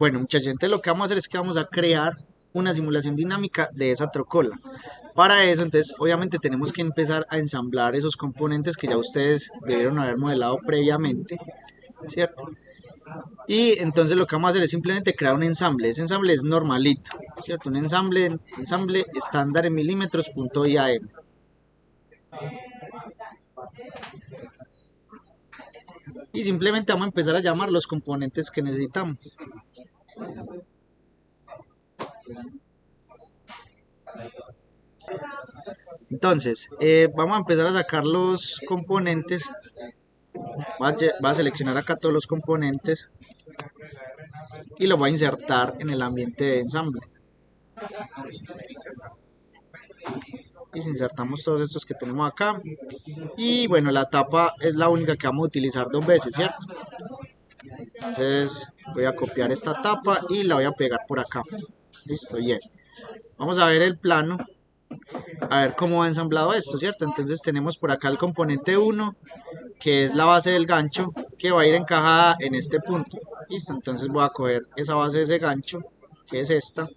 Bueno, muchachos, entonces lo que vamos a hacer es que vamos a crear una simulación dinámica de esa trocola. Para eso, entonces, obviamente tenemos que empezar a ensamblar esos componentes que ya ustedes debieron haber modelado previamente, ¿cierto? Y entonces lo que vamos a hacer es simplemente crear un ensamble. Ese ensamble es normalito, ¿cierto? Un ensamble estándar en milímetros, punto IAM. Y simplemente vamos a empezar a llamar los componentes que necesitamos. Entonces, vamos a empezar a sacar los componentes. Va a seleccionar acá todos los componentes y los va a insertar en el ambiente de ensamble. Y insertamos todos estos que tenemos acá. Y bueno, la tapa es la única que vamos a utilizar dos veces, ¿cierto? Entonces voy a copiar esta tapa y la voy a pegar por acá. Listo, bien. Vamos a ver el plano, a ver cómo va ensamblado esto, ¿cierto? Entonces tenemos por acá el componente 1, que es la base del gancho, que va a ir encajada en este punto. Listo, entonces voy a coger esa base de ese gancho, que es esta,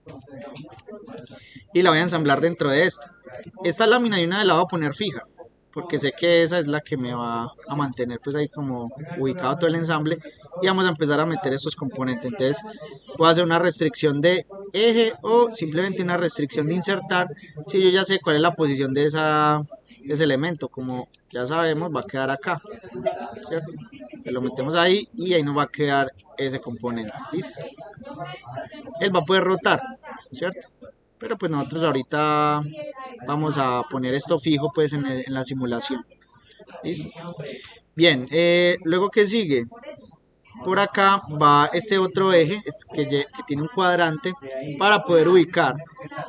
y la voy a ensamblar dentro de esta. Esta lámina de una vez la voy a poner fija, porque sé que esa es la que me va a mantener pues ahí como ubicado todo el ensamble, y vamos a empezar a meter estos componentes. Entonces voy a hacer una restricción de eje o simplemente una restricción de insertar si yo ya sé cuál es la posición de ese elemento. Como ya sabemos, va a quedar acá, ¿cierto? Entonces lo metemos ahí y ahí nos va a quedar ese componente. ¿Listo? Él va a poder rotar, ¿cierto? Pero pues nosotros ahorita vamos a poner esto fijo pues en la simulación. ¿Listo? Bien, luego que sigue, por acá va este otro eje que tiene un cuadrante para poder ubicar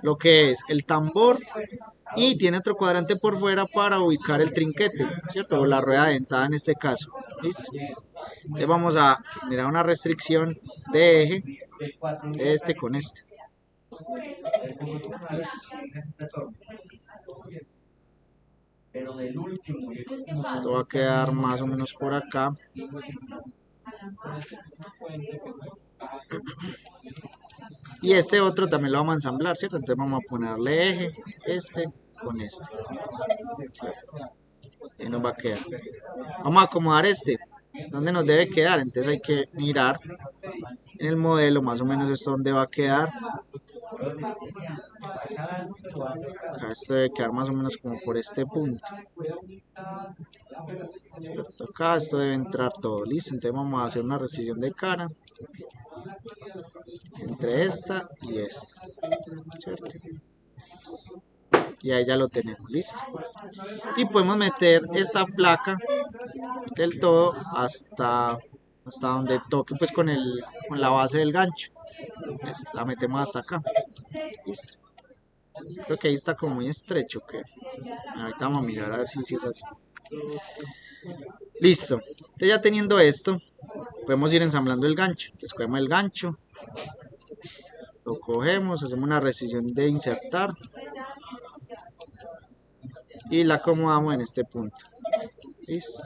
lo que es el tambor, y tiene otro cuadrante por fuera para ubicar el trinquete, ¿cierto? O la rueda dentada en este caso. ¿Listo? Entonces vamos a generar una restricción de eje de este con este. ¿Listo? Esto va a quedar más o menos por acá. Y este otro también lo vamos a ensamblar, ¿cierto? Entonces vamos a ponerle eje, este con este. Y nos va a quedar. Vamos a acomodar este. ¿Dónde nos debe quedar? Entonces hay que mirar en el modelo más o menos esto donde va a quedar. Acá esto debe quedar más o menos como por este punto. ¿Cierto? Acá esto debe entrar todo. Listo, entonces vamos a hacer una restricción de cara entre esta y esta, ¿cierto? Y ahí ya lo tenemos, listo. Y podemos meter esta placa del todo hasta donde toque pues con la base del gancho. Entonces la metemos hasta acá. Listo. Creo que ahí está como muy estrecho. Que ahorita vamos a mirar a ver si es así. Listo. Entonces ya teniendo esto, podemos ir ensamblando el gancho. Entonces cogemos el gancho, lo cogemos, hacemos una restricción de insertar y la acomodamos en este punto. ¿Listo?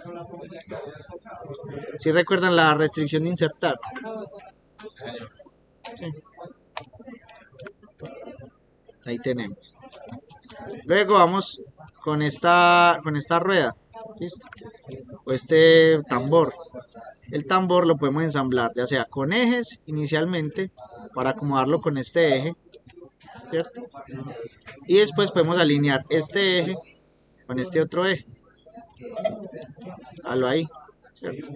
Si recuerdan la restricción de insertar. Sí. Ahí tenemos. Luego vamos con esta rueda. ¿Listo? O este tambor. El tambor lo podemos ensamblar ya sea con ejes inicialmente para acomodarlo con este eje, ¿cierto? Y después podemos alinear este eje con este otro eje. Halo ahí, ¿cierto?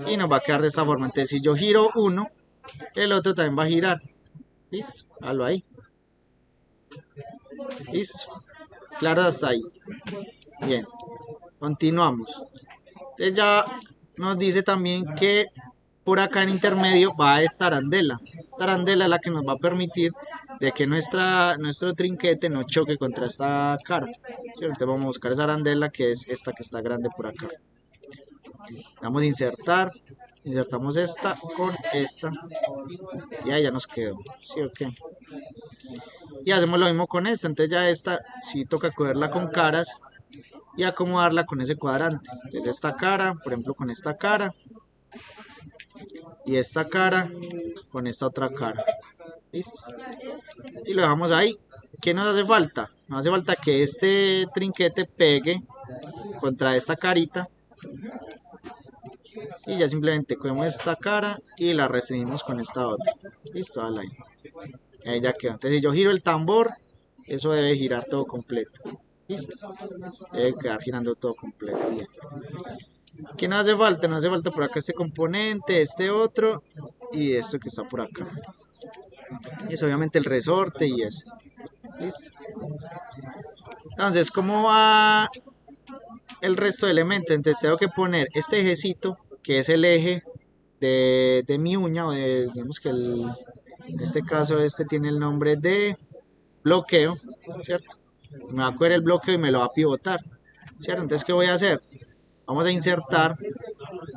Y nos va a quedar de esta forma. Entonces si yo giro uno, el otro también va a girar. Listo, halo ahí. Listo. Claro, hasta ahí. Bien, continuamos. Entonces ya nos dice también que por acá en intermedio va esta arandela. Esta arandela es la que nos va a permitir de que nuestro trinquete no choque contra esta cara. ¿Sí? Entonces vamos a buscar esa arandela, que es esta que está grande por acá. Vamos a insertar. Insertamos esta con esta. Y ahí ya nos quedó. ¿Sí o qué? Y hacemos lo mismo con esta. Entonces ya esta sí toca cogerla con caras y acomodarla con ese cuadrante. Entonces esta cara, por ejemplo con esta cara, y esta cara con esta otra cara. ¿Listo? Y lo dejamos ahí. ¿Qué nos hace falta? Nos hace falta que este trinquete pegue contra esta carita y ya simplemente cogemos esta cara y la restringimos con esta otra. Listo, dale ahí. Ahí ya quedó. Entonces si yo giro el tambor, eso debe girar todo completo. Listo. Debe quedar girando todo completo. Bien. ¿Qué nos hace falta? Nos hace falta por acá este componente, este otro y esto que está por acá. Y es obviamente el resorte y esto. ¿Listo? Entonces, ¿cómo va el resto de elementos? Entonces tengo que poner este ejecito, que es el eje de mi uña, o de, digamos que en este caso este tiene el nombre de bloqueo, ¿cierto? Me va a coger el bloqueo y me lo va a pivotar, ¿cierto? Entonces, ¿qué voy a hacer? Vamos a insertar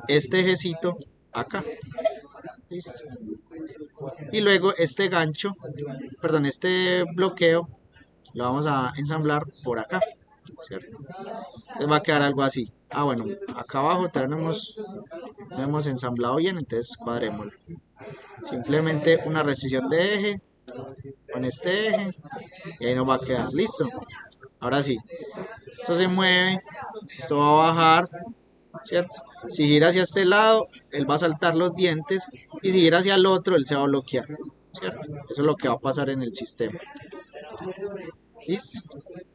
este ejecito acá. ¿Listo? Y luego este gancho, perdón, este bloqueo lo vamos a ensamblar por acá, ¿cierto? Entonces va a quedar algo así. Ah, bueno, acá abajo todavía no hemos ensamblado bien, entonces cuadrémoslo. Simplemente una restricción de eje con este eje y ahí nos va a quedar. Listo. Ahora sí, esto se mueve, esto va a bajar, ¿cierto? Si gira hacia este lado, él va a saltar los dientes y si gira hacia el otro, él se va a bloquear, ¿cierto? Eso es lo que va a pasar en el sistema. ¿Listo?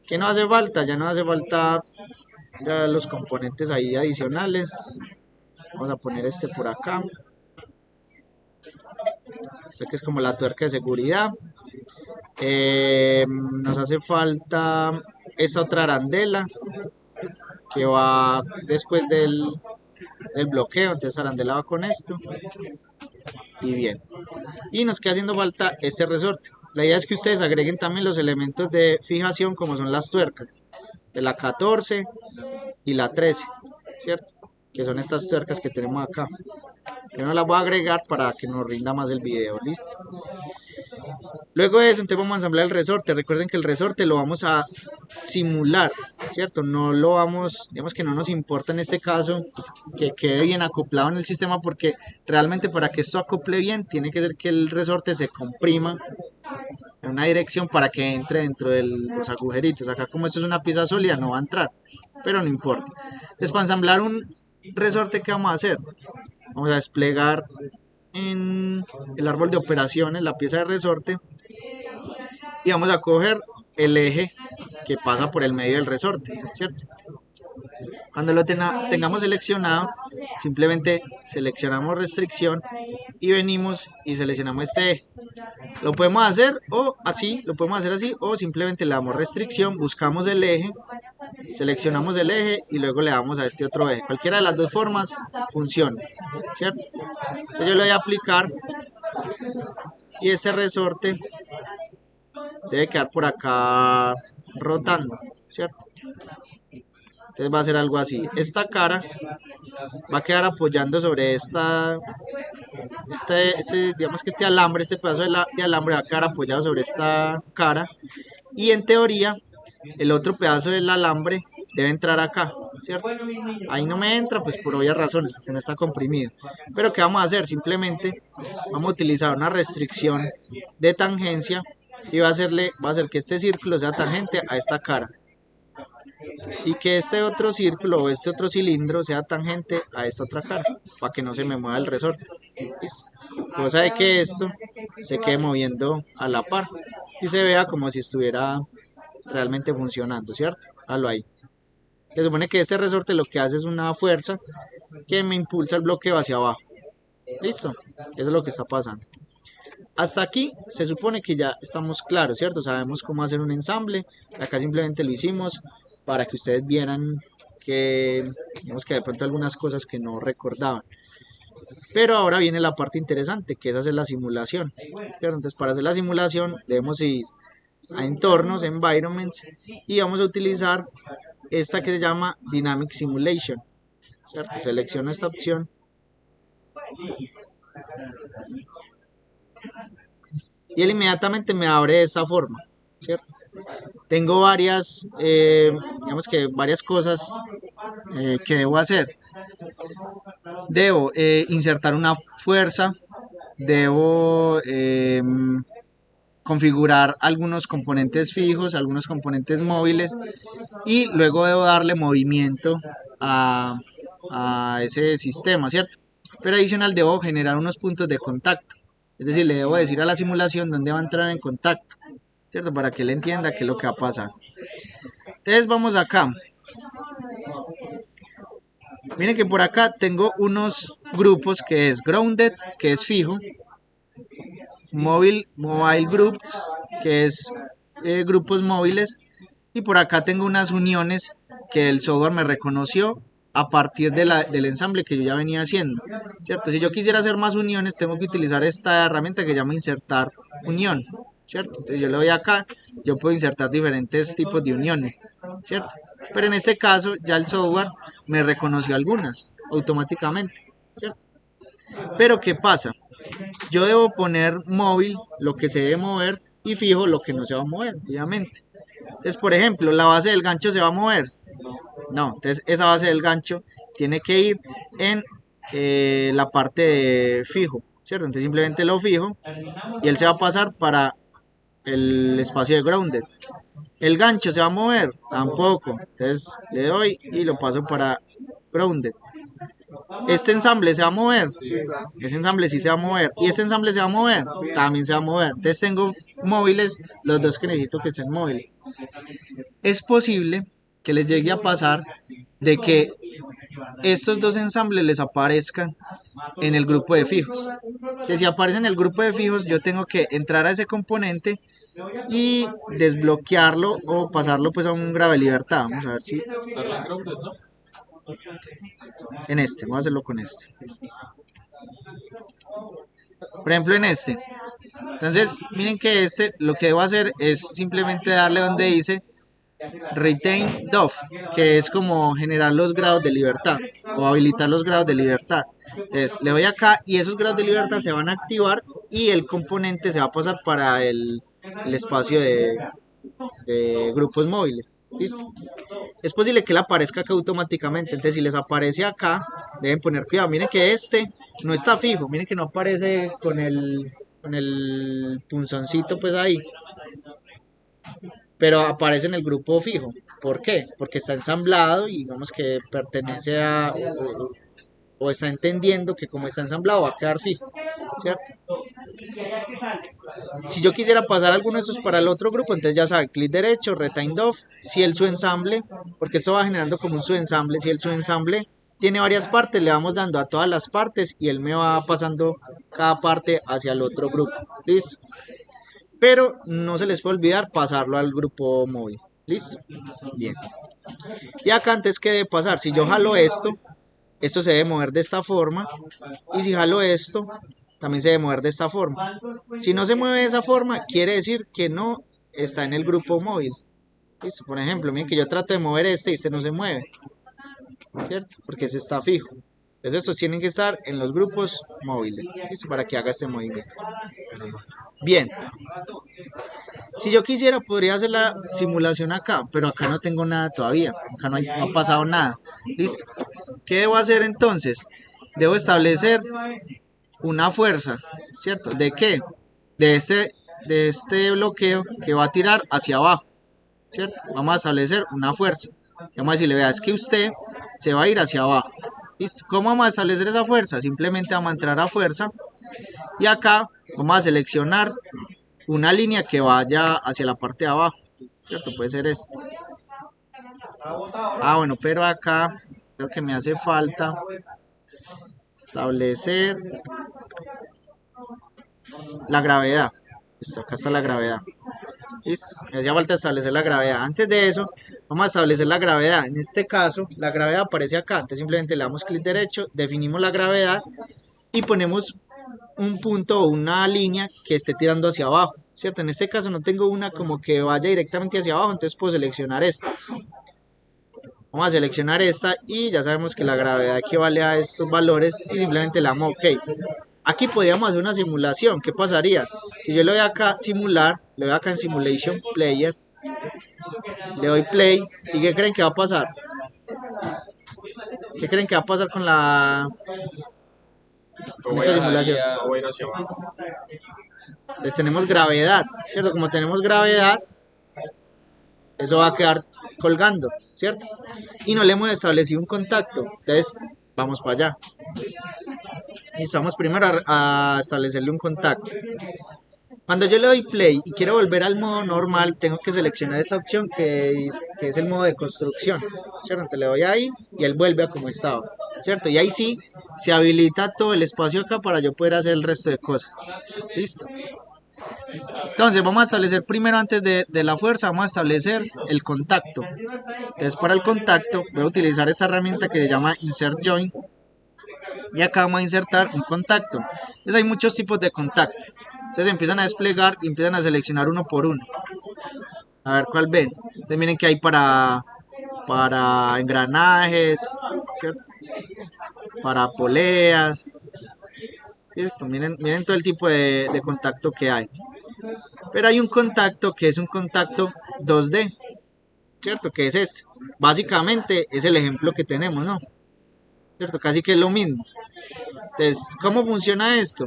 ¿Qué no hace falta? Ya no hace falta ya los componentes ahí adicionales. Vamos a poner este por acá. Este que es como la tuerca de seguridad. Nos hace falta esta otra arandela que va después del bloqueo. Entonces arandela va con esto. Y bien. Y nos queda haciendo falta este resorte. La idea es que ustedes agreguen también los elementos de fijación como son las tuercas. De la 14 y la 13, ¿cierto? Que son estas tuercas que tenemos acá. Yo no las voy a agregar para que nos rinda más el video, ¿listo? Luego de eso, entonces vamos a ensamblar el resorte. Recuerden que el resorte lo vamos a simular, ¿cierto? No lo vamos, digamos que no nos importa en este caso que quede bien acoplado en el sistema porque realmente para que esto acople bien tiene que ser que el resorte se comprima en una dirección para que entre dentro de los agujeritos. Acá como esto es una pieza sólida no va a entrar, pero no importa. Entonces para ensamblar un resorte, ¿qué vamos a hacer? Vamos a desplegar en el árbol de operaciones la pieza de resorte y vamos a coger el eje que pasa por el medio del resorte, ¿cierto? Cuando lo tengamos seleccionado, simplemente seleccionamos restricción y venimos y seleccionamos este eje. Lo podemos hacer o así, lo podemos hacer así o simplemente le damos restricción, buscamos el eje, seleccionamos el eje y luego le damos a este otro eje. Cualquiera de las dos formas funciona, ¿cierto? Entonces yo le voy a aplicar y este resorte debe quedar por acá rotando, ¿cierto? Entonces va a ser algo así. Esta cara va a quedar apoyando sobre digamos que este alambre, este pedazo de alambre va a quedar apoyado sobre esta cara. Y en teoría, el otro pedazo del alambre debe entrar acá, ¿cierto? Ahí no me entra, pues por obvias razones, porque no está comprimido. Pero ¿qué vamos a hacer? Simplemente vamos a utilizar una restricción de tangencia y va a hacer que este círculo sea tangente a esta cara. Y que este otro círculo o este otro cilindro sea tangente a esta otra cara, para que no se me mueva el resorte. ¿Listo? Cosa de que esto se quede moviendo a la par y se vea como si estuviera realmente funcionando, ¿cierto? Halo ahí. Se supone que este resorte lo que hace es una fuerza que me impulsa el bloqueo hacia abajo. ¿Listo? Eso es lo que está pasando. Hasta aquí se supone que ya estamos claros, ¿cierto? Sabemos cómo hacer un ensamble. Acá simplemente lo hicimos para que ustedes vieran que, digamos que de pronto algunas cosas que no recordaban. Pero ahora viene la parte interesante, que es hacer la simulación. ¿Cierto? Entonces, para hacer la simulación debemos ir a entornos, environments, y vamos a utilizar esta que se llama Dynamic Simulation. ¿Cierto? Selecciono esta opción. Y él inmediatamente me abre de esta forma, ¿cierto? Tengo varias, digamos que varias cosas que debo hacer. debo insertar una fuerza, debo configurar algunos componentes fijos, algunos componentes móviles y luego debo darle movimiento a ese sistema, ¿cierto? Pero adicional debo generar unos puntos de contacto, es decir, le debo decir a la simulación dónde va a entrar en contacto, ¿cierto? Para que él entienda qué es lo que va a pasar. Entonces vamos acá. Miren que por acá tengo unos grupos que es grounded, que es fijo, mobile groups, que es grupos móviles, y por acá tengo unas uniones que el software me reconoció a partir del ensamble que yo ya venía haciendo, ¿cierto? Si yo quisiera hacer más uniones, tengo que utilizar esta herramienta que se llama insertar unión, ¿cierto? Entonces yo le doy acá, yo puedo insertar diferentes tipos de uniones, ¿cierto? Pero en este caso ya el software me reconoció algunas automáticamente, ¿cierto? Pero ¿qué pasa? Yo debo poner móvil lo que se debe mover y fijo lo que no se va a mover, obviamente. Entonces, por ejemplo, la base del gancho se va a mover. No, entonces esa base del gancho tiene que ir en la parte de fijo, ¿cierto? Entonces simplemente lo fijo y él se va a pasar para el espacio de grounded. El gancho se va a mover, tampoco. Entonces le doy y lo paso para grounded. Este ensamble se va a mover. Ese ensamble sí se va a mover. Y ese ensamble se va a mover. También se va a mover. Entonces tengo móviles, los dos que necesito que estén móviles. Es posible que les llegue a pasar de que estos dos ensambles les aparezcan en el grupo de fijos. Que si aparece en el grupo de fijos, yo tengo que entrar a ese componente y desbloquearlo o pasarlo pues a un grave libertad. Vamos a ver si en este, voy a hacerlo con este. Por ejemplo en este. Entonces miren que este lo que debo hacer es simplemente darle donde dice retain DOF, que es como generar los grados de libertad o habilitar los grados de libertad. Entonces le doy acá y esos grados de libertad se van a activar y el componente se va a pasar para el espacio de grupos móviles. ¿Listo? Es posible que le aparezca acá automáticamente. Entonces si les aparece acá, deben poner cuidado. Miren que este no está fijo. Miren que no aparece con el punzoncito pues ahí. Pero aparece en el grupo fijo. ¿Por qué? Porque está ensamblado y digamos que pertenece a o está entendiendo que como está ensamblado va a quedar fijo, ¿cierto? Si yo quisiera pasar alguno de estos para el otro grupo, entonces ya saben, clic derecho, retain DOF, si el subensamble, porque esto va generando como un subensamble, si el subensamble tiene varias partes, le vamos dando a todas las partes y él me va pasando cada parte hacia el otro grupo, ¿listo? Pero no se les puede olvidar pasarlo al grupo móvil, ¿listo? Bien. Y acá antes que debe pasar, si yo jalo esto se debe mover de esta forma y si jalo esto también se debe mover de esta forma. Si no se mueve de esa forma quiere decir que no está en el grupo móvil. ¿Listo? Por ejemplo, miren que yo trato de mover este y este no se mueve, ¿cierto? Porque ese está fijo. Entonces estos tienen que estar en los grupos móviles, ¿listo? Para que haga este movimiento. Bien. Si yo quisiera podría hacer la simulación acá, pero acá no tengo nada todavía, acá no ha pasado nada. ¿Listo? ¿Qué debo hacer entonces? Debo establecer una fuerza, ¿cierto? ¿De qué? De este bloqueo que va a tirar hacia abajo, ¿cierto? Vamos a establecer una fuerza. Vamos a decirle, vea, es que usted se va a ir hacia abajo. ¿Listo? ¿Cómo vamos a establecer esa fuerza? Simplemente vamos a entrar a fuerza y acá vamos a seleccionar una línea que vaya hacia la parte de abajo, ¿cierto? Puede ser esta. Bueno, pero acá creo que me hace falta establecer la gravedad. Listo, acá está la gravedad. Listo, me hacía falta establecer la gravedad. Antes de eso, vamos a establecer la gravedad. En este caso, la gravedad aparece acá. Entonces simplemente le damos clic derecho, definimos la gravedad y ponemos un punto o una línea que esté tirando hacia abajo, ¿cierto? En este caso no tengo una como que vaya directamente hacia abajo, entonces puedo seleccionar esta. Vamos a seleccionar esta y ya sabemos que la gravedad equivale a estos valores y simplemente le damos OK. Aquí podríamos hacer una simulación. ¿Qué pasaría? Si yo le doy acá simular, le doy acá en Simulation Player, le doy play y ¿qué creen que va a pasar? ¿Qué creen que va a pasar con en esta simulación. Voy a ir hacia abajo. Entonces tenemos gravedad, ¿cierto? Como tenemos gravedad, eso va a quedar colgando, ¿cierto? Y no le hemos establecido un contacto. Entonces, vamos para allá. Necesitamos primero a establecerle un contacto. Cuando yo le doy play y quiero volver al modo normal, tengo que seleccionar esta opción que es el modo de construcción, ¿cierto? Entonces le doy ahí y él vuelve a como estaba, ¿cierto? Y ahí sí se habilita todo el espacio acá para yo poder hacer el resto de cosas. ¿Listo? Entonces vamos a establecer primero, antes de la fuerza, vamos a establecer el contacto. Entonces para el contacto voy a utilizar esta herramienta que se llama Insert Join. Y acá vamos a insertar un contacto. Entonces hay muchos tipos de contacto. Entonces empiezan a desplegar y empiezan a seleccionar uno por uno. A ver cuál ven. Entonces miren que hay para engranajes, ¿cierto? Para poleas, ¿cierto? Miren todo el tipo de contacto que hay. Pero hay un contacto que es un contacto 2D, ¿cierto? Que es este. Básicamente es el ejemplo que tenemos, ¿no? ¿Cierto? Casi que es lo mismo. Entonces, ¿cómo funciona esto?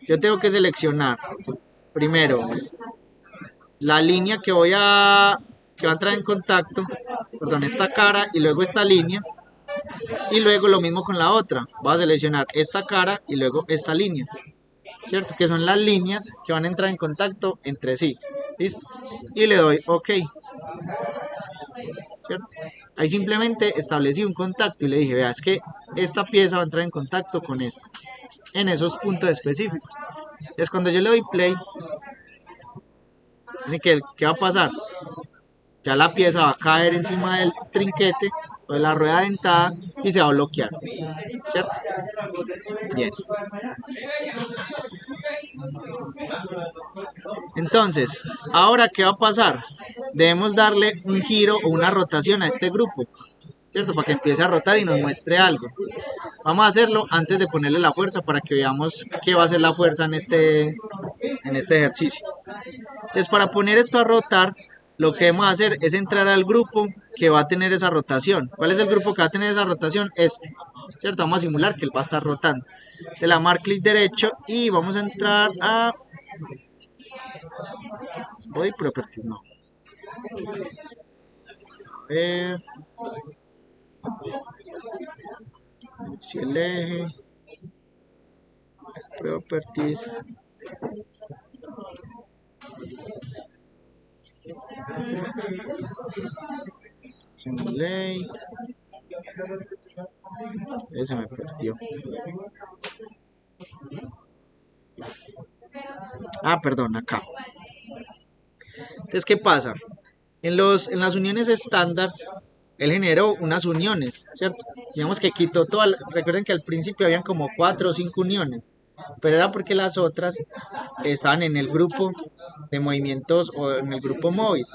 Yo tengo que seleccionar primero la línea que va a entrar en contacto, perdón, esta cara y luego esta línea, y luego lo mismo con la otra. Voy a seleccionar esta cara y luego esta línea, ¿cierto? Que son las líneas que van a entrar en contacto entre sí. ¿Listo? Y le doy OK, ¿cierto? Ahí simplemente establecí un contacto y le dije, vea, es que esta pieza va a entrar en contacto con esta, en esos puntos específicos. Entonces cuando yo le doy play, miren ¿qué va a pasar? Ya la pieza va a caer encima del trinquete o de la rueda dentada y se va a bloquear, ¿cierto? Bien. Entonces, ahora ¿qué va a pasar? Debemos darle un giro o una rotación a este grupo, ¿cierto? Para que empiece a rotar y nos muestre algo. Vamos a hacerlo antes de ponerle la fuerza para que veamos qué va a ser la fuerza en este ejercicio. Entonces, para poner esto a rotar, lo que debemos hacer es entrar al grupo que va a tener esa rotación. ¿Cuál es el grupo que va a tener esa rotación? Este, ¿cierto? Vamos a simular que él va a estar rotando. Le damos a clic derecho y vamos a entrar a Body Properties, no. Si el eje, Properties, Simulate. Ese me perdió. Perdón, acá. Entonces, ¿qué pasa? En las uniones estándar, él generó unas uniones, ¿cierto? Digamos que quitó todas. Recuerden que al principio habían como 4 o 5 uniones, pero era porque las otras estaban en el grupo de movimientos o en el grupo móvil.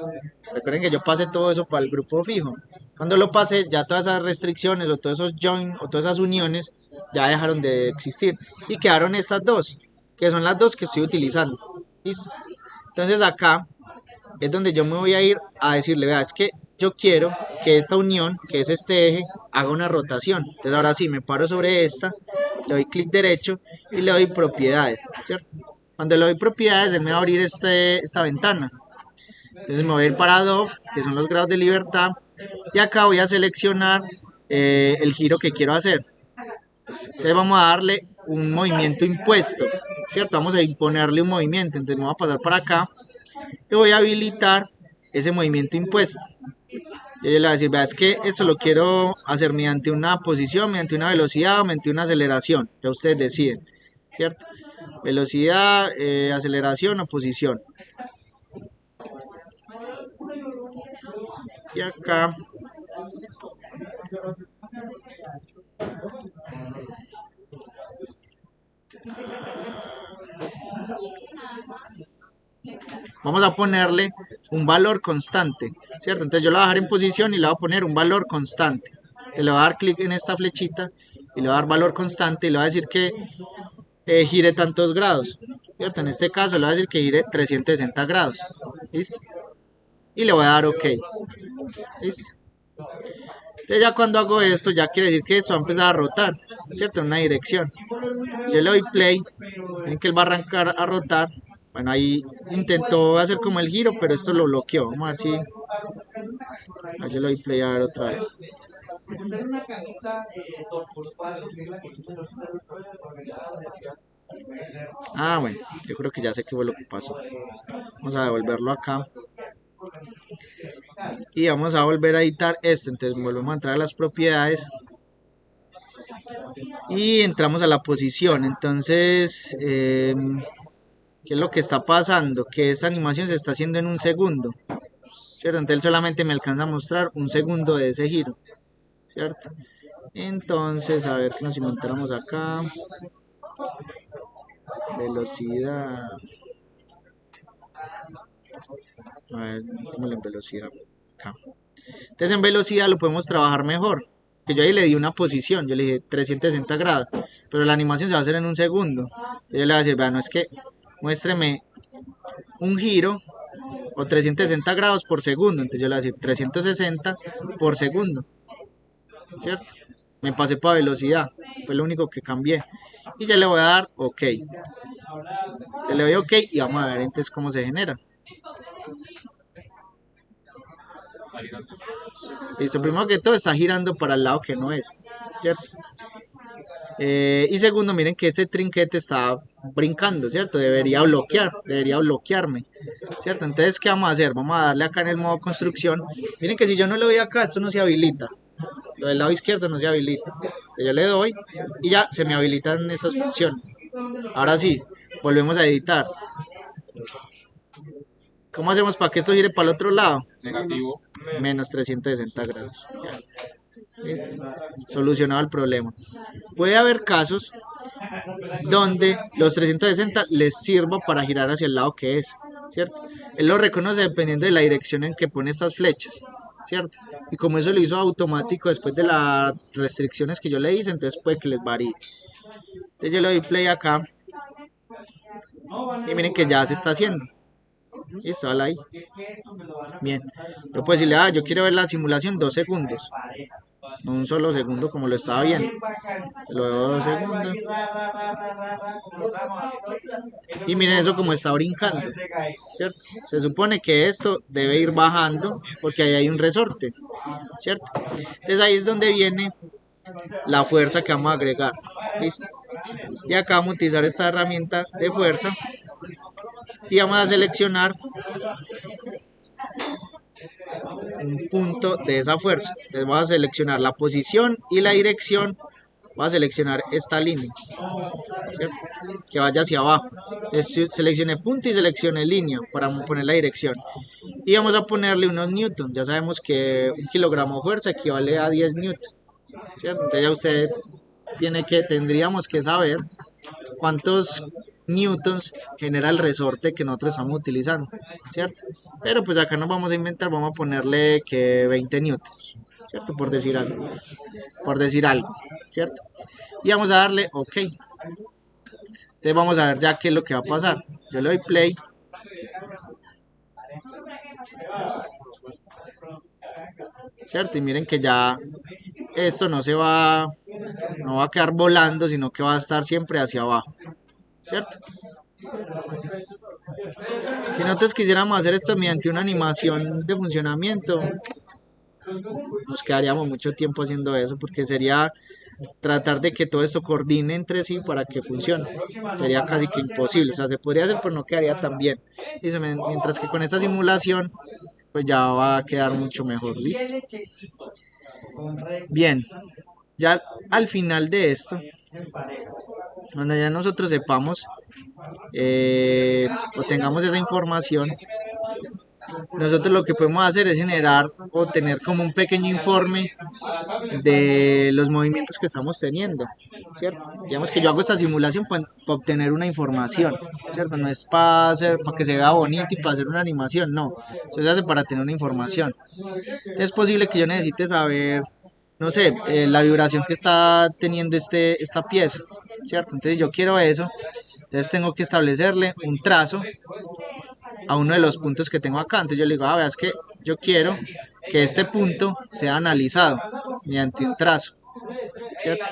Recuerden que yo pasé todo eso para el grupo fijo. Cuando lo pasé, ya todas esas restricciones o todos esos join o todas esas uniones ya dejaron de existir y quedaron estas dos, que son las dos que estoy utilizando. ¿Listo? Entonces acá es donde yo me voy a ir a decirle, vea, es que yo quiero que esta unión, que es este eje, haga una rotación. Entonces ahora sí, me paro sobre esta, le doy clic derecho y le doy propiedades, ¿cierto? Cuando le doy propiedades, él me va a abrir esta ventana. Entonces me voy a ir para DOF, que son los grados de libertad, y acá voy a seleccionar el giro que quiero hacer. Entonces vamos a darle un movimiento impuesto, ¿cierto? Vamos a imponerle un movimiento. Entonces me voy a pasar para acá y voy a habilitar ese movimiento impuesto. Yo le voy a decir, vea, es que esto lo quiero hacer mediante una posición, mediante una velocidad o mediante una aceleración. Ya ustedes deciden, ¿cierto? Velocidad, aceleración o posición. Y acá vamos a ponerle un valor constante, ¿cierto? Entonces yo lo voy a dejar en posición y le voy a poner un valor constante. Entonces le voy a dar clic en esta flechita y le voy a dar valor constante y le voy a decir que gire tantos grados, ¿cierto? En este caso le voy a decir que gire 360 grados, ¿listo? Y le voy a dar OK, ¿listo? Entonces ya cuando hago esto, ya quiere decir que esto va a empezar a rotar, ¿cierto? En una dirección. Si yo le doy play, ven que él va a arrancar a rotar. Bueno, ahí intentó hacer como el giro, pero esto lo bloqueó. Vamos a ver si... Ahí yo le doy play a ver otra vez. Ah, bueno, yo creo que ya sé qué fue lo que pasó. Vamos a devolverlo acá. Y vamos a volver a editar esto. Entonces volvemos a entrar a las propiedades. Y entramos a la posición. Entonces, ¿qué es lo que está pasando? Que esta animación se está haciendo en un segundo, ¿cierto? Entonces él solamente me alcanza a mostrar un segundo de ese giro, ¿cierto? Entonces, a ver que nos inventáramos acá. Velocidad. A ver, ¿cómo en velocidad? Acá. Entonces en velocidad lo podemos trabajar mejor. Que yo ahí le di una posición, yo le dije 360 grados, pero la animación se va a hacer en un segundo. Entonces yo le voy a decir, vean, no es que muéstreme un giro o 360 grados por segundo. Entonces yo le voy a decir 360 por segundo, ¿cierto? Me pasé para velocidad, fue lo único que cambié. Y ya le voy a dar OK. Le doy OK y vamos a ver entonces cómo se genera. Listo, primero que todo está girando para el lado que no es, ¿cierto? Y segundo, miren que este trinquete está brincando, ¿cierto? Debería bloquearme, ¿cierto? Entonces, ¿qué vamos a hacer? Vamos a darle acá en el modo construcción. Miren que si yo no le doy acá, esto no se habilita. Lo del lado izquierdo no se habilita. Entonces yo le doy y ya se me habilitan estas funciones. Ahora sí, volvemos a editar. ¿Cómo hacemos para que esto gire para el otro lado? Negativo. Menos 360 grados. ¿Listo? Solucionado el problema. Puede haber casos donde los 360 les sirva para girar hacia el lado que es, ¿cierto? Él lo reconoce dependiendo de la dirección en que pone estas flechas, ¿cierto? Y como eso lo hizo automático después de las restricciones que yo le hice, entonces puede que les varíe. Entonces yo le doy play acá y miren que ya se está haciendo. Listo, dale ahí. Bien. Yo puedo decirle, yo quiero ver la simulación 2 segundos. No un solo segundo como lo estaba viendo. Te lo veo 2 segundos. Y miren eso como está brincando, ¿cierto? Se supone que esto debe ir bajando porque ahí hay un resorte, ¿cierto? Entonces ahí es donde viene la fuerza que vamos a agregar. ¿Listo? Y acá vamos a utilizar esta herramienta de fuerza y vamos a seleccionar un punto de esa fuerza. Entonces voy a seleccionar la posición y la dirección. Voy a seleccionar esta línea, ¿cierto? Que vaya hacia abajo. Entonces seleccioné punto y seleccioné línea para poner la dirección. Y vamos a ponerle unos newtons. Ya sabemos que un kilogramo de fuerza equivale a 10 newtons, ¿cierto? Entonces ya usted tendríamos que saber cuántos newtons genera el resorte que nosotros estamos utilizando, ¿cierto? Pero pues acá nos vamos a inventar, vamos a ponerle que 20 newtons, ¿cierto? Por decir algo, ¿cierto? Y vamos a darle OK. Entonces vamos a ver ya qué es lo que va a pasar. Yo le doy play. ¿Cierto? Y miren que ya esto no va a quedar volando, sino que va a estar siempre hacia abajo, ¿cierto? Si nosotros quisiéramos hacer esto mediante una animación de funcionamiento, nos quedaríamos mucho tiempo haciendo eso, porque sería tratar de que todo esto coordine entre sí para que funcione. Sería casi que imposible, o sea, se podría hacer, pero no quedaría tan bien. Mientras que con esta simulación, pues ya va a quedar mucho mejor, ¿listo? Bien, ya al final de esto, cuando ya nosotros sepamos o tengamos esa información, nosotros lo que podemos hacer es generar o tener como un pequeño informe de los movimientos que estamos teniendo, ¿cierto? Digamos que yo hago esta simulación para obtener una información, ¿cierto? No es para que se vea bonito y para hacer una animación, no, eso se hace para tener una información. Es posible que yo necesite saber, no sé, la vibración que está teniendo esta pieza, ¿cierto? Entonces yo quiero eso, entonces tengo que establecerle un trazo a uno de los puntos que tengo acá. Entonces yo le digo, veas que yo quiero que este punto sea analizado, mediante un trazo, ¿cierto?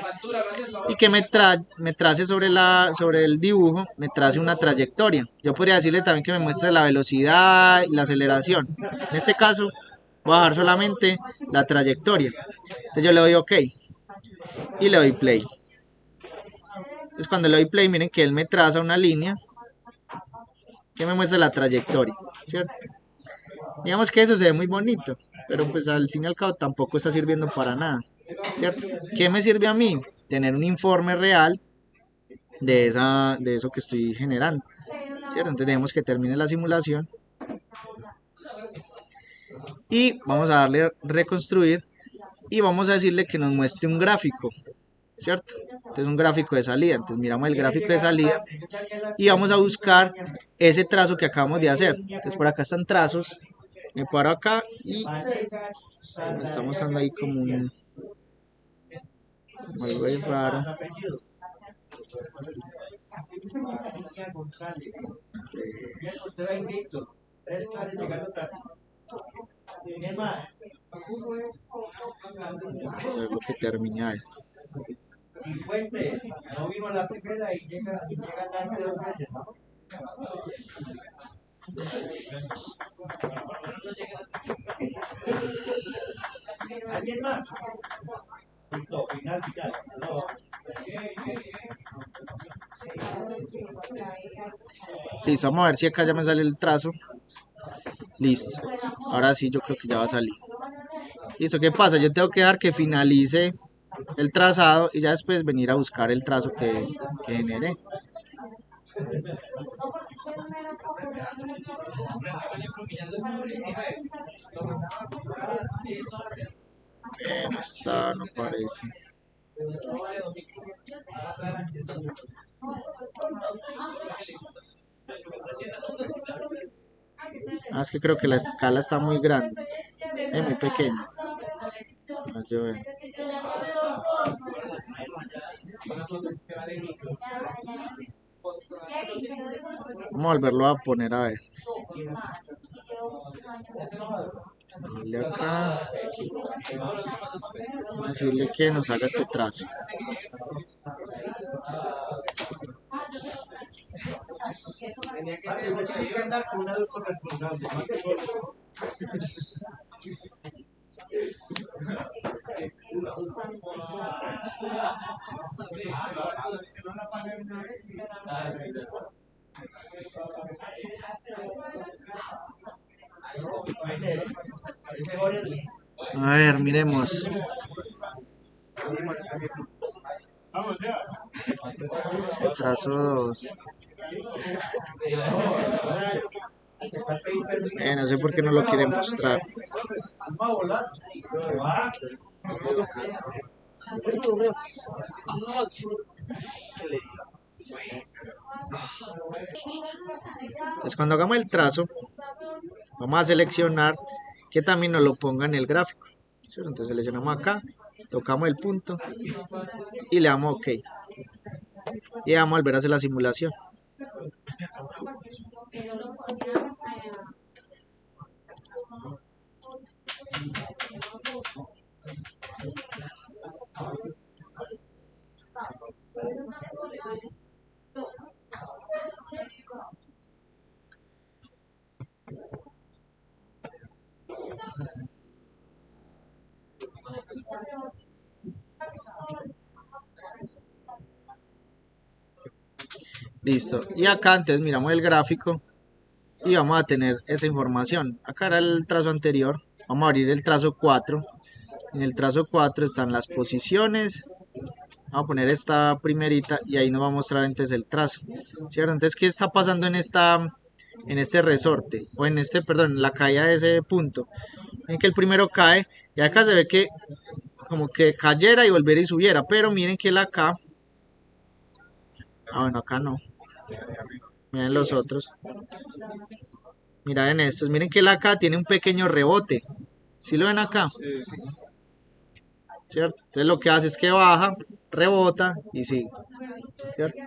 Y que me trace sobre el dibujo, me trace una trayectoria. Yo podría decirle también que me muestre la velocidad y la aceleración. En este caso, voy a bajar solamente la trayectoria. Entonces yo le doy OK y le doy play. Entonces cuando le doy play, miren que él me traza una línea que me muestra la trayectoria, ¿cierto? Digamos que eso se ve muy bonito, pero pues al fin y al cabo tampoco está sirviendo para nada, ¿cierto? ¿Qué me sirve a mí? Tener un informe real de eso que estoy generando, ¿cierto? Entonces dejemos que termine la simulación y vamos a darle reconstruir y vamos a decirle que nos muestre un gráfico, ¿cierto? Entonces un gráfico de salida, entonces miramos el gráfico de salida y vamos a buscar ese trazo que acabamos de hacer. Entonces por acá están trazos, me paro acá y me está mostrando ahí como algo ahí raro. Luego que termine ahí. No vino a la primera y llega tarde 2 veces, ¿no? ¿Alguien más? Listo, final. No. Listo, vamos a ver si acá ya me sale el trazo. Listo. Ahora sí, yo creo que ya va a salir. Listo, ¿qué pasa? Yo tengo que dejar que finalice el trazado y ya después venir a buscar el trazo que generé. No está, no parece. Es que creo que la escala está muy grande, es muy pequeña. Vamos a volverlo a poner a ver. Darle acá. Vamos a decirle que nos haga este trazo. A ver, miremos. Trazo 2. No sé por qué no lo quiere mostrar. Entonces cuando hagamos el trazo, vamos a seleccionar que también nos lo ponga en el gráfico. Entonces seleccionamos acá, tocamos el punto y le damos OK. Y vamos a volver a hacer la simulación. Listo. Y acá entonces miramos el gráfico y vamos a tener esa información. Acá era el trazo anterior. Vamos a abrir el trazo 4. En el trazo 4 están las posiciones. Vamos a poner esta primerita y ahí nos va a mostrar entonces el trazo, ¿cierto? Entonces, ¿qué está pasando en este resorte? O en perdón, en la caída de ese punto. Ven que el primero cae y acá se ve que como que cayera y volviera y subiera. Pero miren que el acá... bueno, acá no. Miren los otros. Miren estos. Miren que el acá tiene un pequeño rebote. ¿Sí lo ven acá? ¿Cierto? Entonces lo que hace es que baja, rebota y sigue, ¿cierto?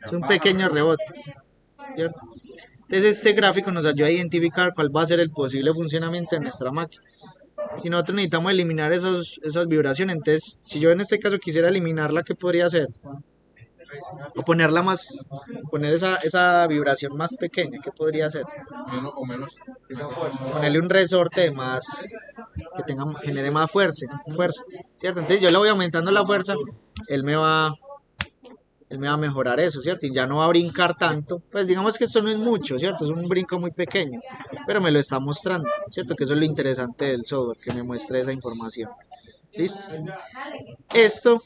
Es un pequeño rebote, ¿cierto? Entonces este gráfico nos ayuda a identificar cuál va a ser el posible funcionamiento de nuestra máquina. Si nosotros necesitamos eliminar esas vibraciones, entonces si yo en este caso quisiera eliminarla, ¿qué podría hacer? O ponerla más, poner esa vibración más pequeña, ¿qué podría hacer? Menos esa fuerza. Ponerle un resorte de más, que genere más fuerza, ¿cierto? Entonces yo le voy aumentando la fuerza, él me va, él me va a mejorar eso, ¿cierto? Y ya no va a brincar tanto. Pues digamos que esto no es mucho, ¿cierto? Es un brinco muy pequeño, pero me lo está mostrando, ¿cierto? Que eso es lo interesante del software, que me muestre esa información. ¿Listo? Esto,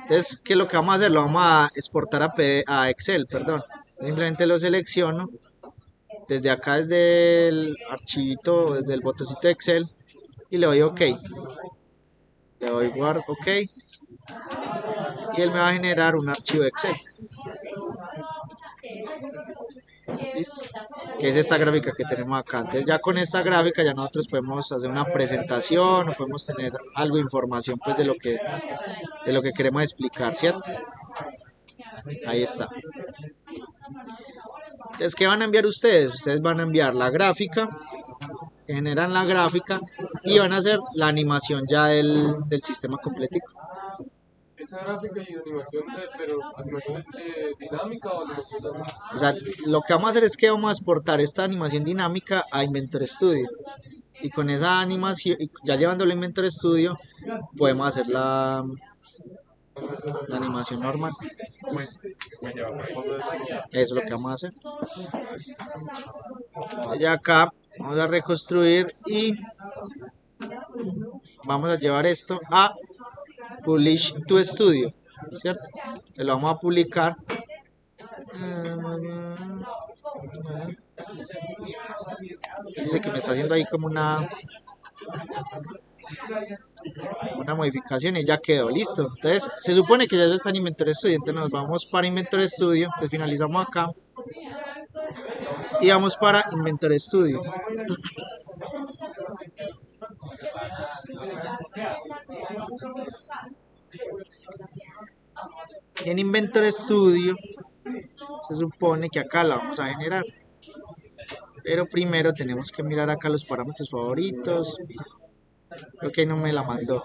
entonces, ¿qué es lo que vamos a hacer? Lo vamos a exportar a Excel, perdón. Simplemente lo selecciono. Desde acá, desde el archivito, desde el botoncito de Excel, y le doy OK. Le doy Guard OK. Y él me va a generar un archivo de Excel. ¿Listo? Que es esta gráfica que tenemos acá. Entonces ya con esta gráfica ya nosotros podemos hacer una presentación o podemos tener algo de información pues de lo que queremos explicar, ¿cierto? Ahí está. Entonces, ¿qué van a enviar ustedes? Ustedes van a enviar la gráfica, generan la gráfica y van a hacer la animación ya del sistema completico. Esa gráfica y animación, pero animación dinámica o animación dinámica. O sea, lo que vamos a hacer es que vamos a exportar esta animación dinámica a Inventor Studio. Y con esa animación, ya llevándolo a Inventor Studio, podemos hacer la animación normal. Pues, eso es lo que vamos a hacer. Ya acá vamos a reconstruir y vamos a llevar esto a Publish to Studio, ¿cierto? Se lo vamos a publicar. Dice que me está haciendo ahí como una modificación y ya quedó listo. Entonces se supone que ya eso está en Inventor Studio. Entonces nos vamos para Inventor Studio. Entonces finalizamos acá y vamos para Inventor Studio. Y en Inventor Studio se supone que acá la vamos a generar. Pero primero tenemos que mirar acá los parámetros favoritos. Creo que no me la mandó.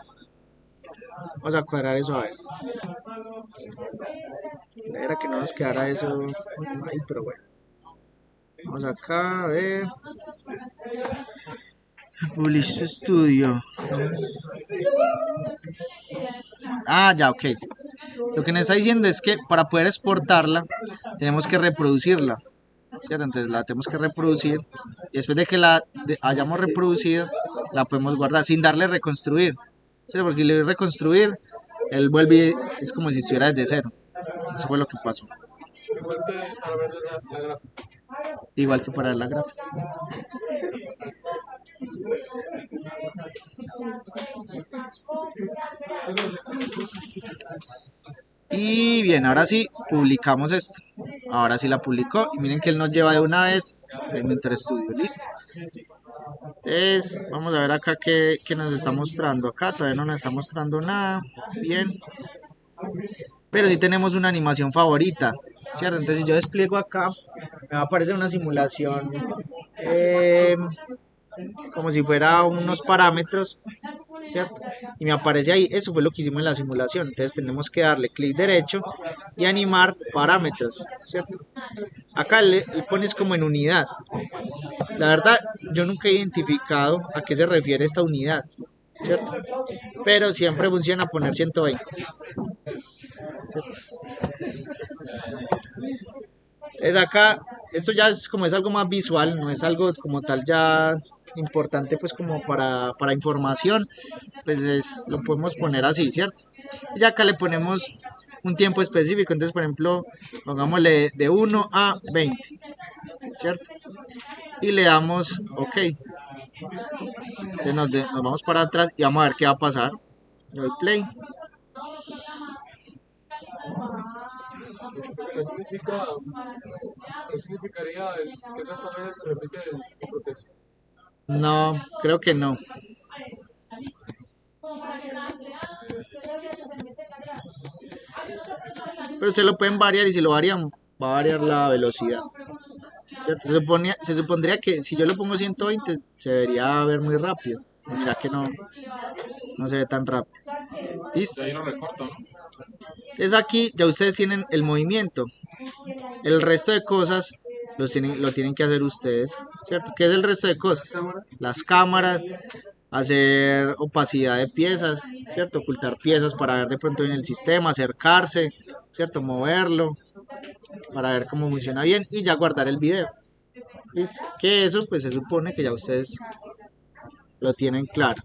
Vamos a cuadrar eso a ver. Era que no nos quedara eso ahí, pero bueno. Vamos acá a ver. Publish Studio. Ah, ya, ok. Lo que nos está diciendo es que para poder exportarla tenemos que reproducirla, ¿cierto? Entonces la tenemos que reproducir y después de que la hayamos reproducido la podemos guardar sin darle reconstruir, ¿cierto? Porque si le doy reconstruir él vuelve, es como si estuviera desde cero. Eso fue lo que pasó. Igual que para ver la gráfica. Igual que para la gráfica. Y bien, ahora sí publicamos esto. Ahora sí la publicó. Y miren que él nos lleva de una vez a Inventor Studio. Listo. Entonces, vamos a ver acá qué nos está mostrando. Acá todavía no nos está mostrando nada. Bien. Pero sí tenemos una animación favorita, ¿cierto? Entonces, si yo despliego acá, me va a aparecer una simulación como si fuera unos parámetros, ¿cierto? Y me aparece ahí, eso fue lo que hicimos en la simulación. Entonces tenemos que darle clic derecho y animar parámetros, ¿cierto? Acá le pones como en unidad. La verdad, yo nunca he identificado a qué se refiere esta unidad, ¿cierto? Pero siempre funciona poner 120. ¿Cierto? Entonces acá, esto ya es como es algo más visual, no es algo como tal ya importante pues como para información, pues lo podemos poner así, ¿cierto? Y acá le ponemos un tiempo específico, entonces por ejemplo, pongámosle de 1 a 20, ¿cierto? Y le damos OK. Entonces nos vamos para atrás y vamos a ver qué va a pasar. Le doy play. ¿Qué significaría que tantas veces se repite el proceso? No, creo que no. Pero se lo pueden variar y si lo varian, va a variar la velocidad. ¿cierto? Se supondría que si yo lo pongo 120 se debería ver muy rápido. Mira que no se ve tan rápido. De Listo. ahí lo recorto, ¿no? Entonces aquí ya ustedes tienen el movimiento. El resto de cosas lo tienen que hacer ustedes, ¿cierto? ¿Qué es el resto de cosas? Las cámaras, hacer opacidad de piezas, ¿cierto? Ocultar piezas para ver de pronto en el sistema, acercarse, ¿cierto? Moverlo para ver cómo funciona bien y ya guardar el video. ¿Listo? Que eso pues se supone que ya ustedes lo tienen claro.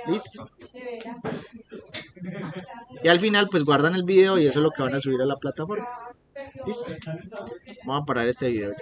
¿Listo? Y al final pues guardan el video y eso es lo que van a subir a la plataforma. ¿Listo? Vamos a parar este video.